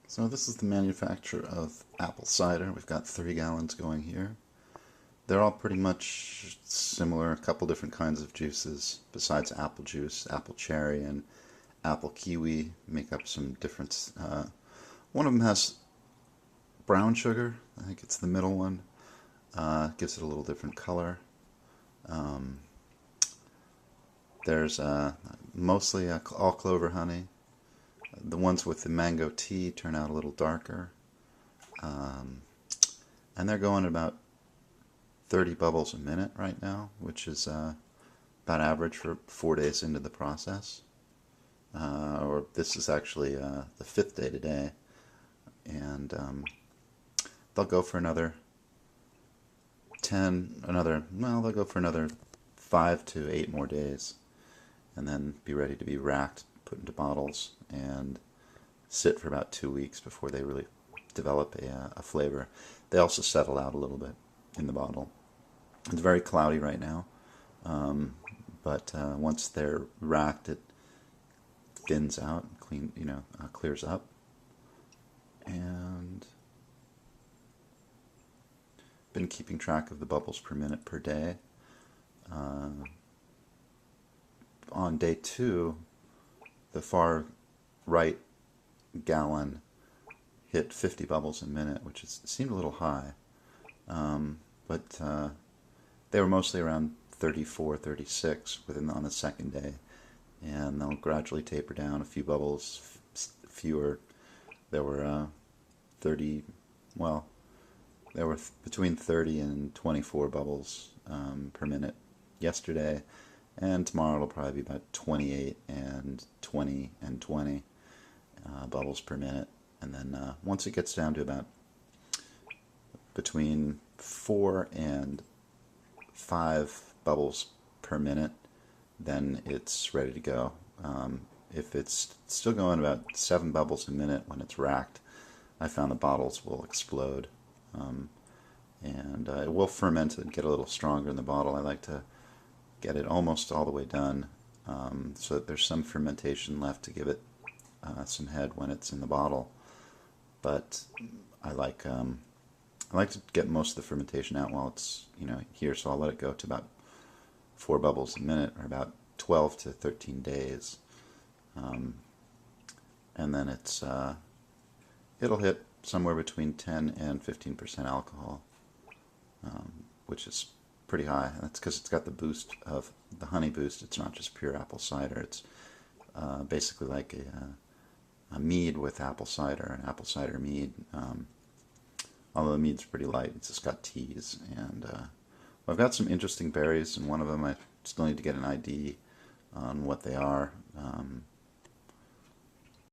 So this is the manufacturer of apple cider. We've got 3 gallons going here. They're all pretty much similar, a couple different kinds of juices besides apple juice. Apple cherry and apple kiwi make up some difference. One of them has brown sugar. I think it's the middle one. Gives it a little different color. Um, there's mostly all clover honey. The ones with the mango tea turn out a little darker. Um, and they're going about 30 bubbles a minute right now, which is about average for 4 days into the process. Or this is actually the 5th day today, and they'll go for another 10, they'll go for another 5 to 8 more days, and then be ready to be racked, put into bottles, and sit for about 2 weeks before they really develop a flavor. They also settle out a little bit in the bottle. It's very cloudy right now, but once they're racked, it thins out, clears up, and been keeping track of the bubbles per minute per day. Uh, on day 2, the far right gallon hit 50 bubbles a minute, which seemed a little high, but they were mostly around 34, 36 on the second day, and they'll gradually taper down a few bubbles, fewer. There were 30, well, there were between 30 and 24 bubbles per minute yesterday, and tomorrow it'll probably be about 28 and 20 and 20 bubbles per minute. And then once it gets down to about between 4 and 5 bubbles per minute, then it's ready to go. If it's still going about 7 bubbles a minute when it's racked, I found the bottles will explode. And it will ferment and get a little stronger in the bottle. I like to get it almost all the way done, so that there's some fermentation left to give it some head when it's in the bottle. But I like to get most of the fermentation out while it's here, so I'll let it go to about 4 bubbles a minute, or about 12 to 13 days, and then it'll hit somewhere between 10 and 15% alcohol, which is pretty high. That's because it's got the boost of the honey boost. It's not just pure apple cider. It's basically like a mead with apple cider, an apple cider mead. Although the mead's pretty light, it's just got teas. And I've got some interesting berries, and one of them I still need to get an ID on what they are.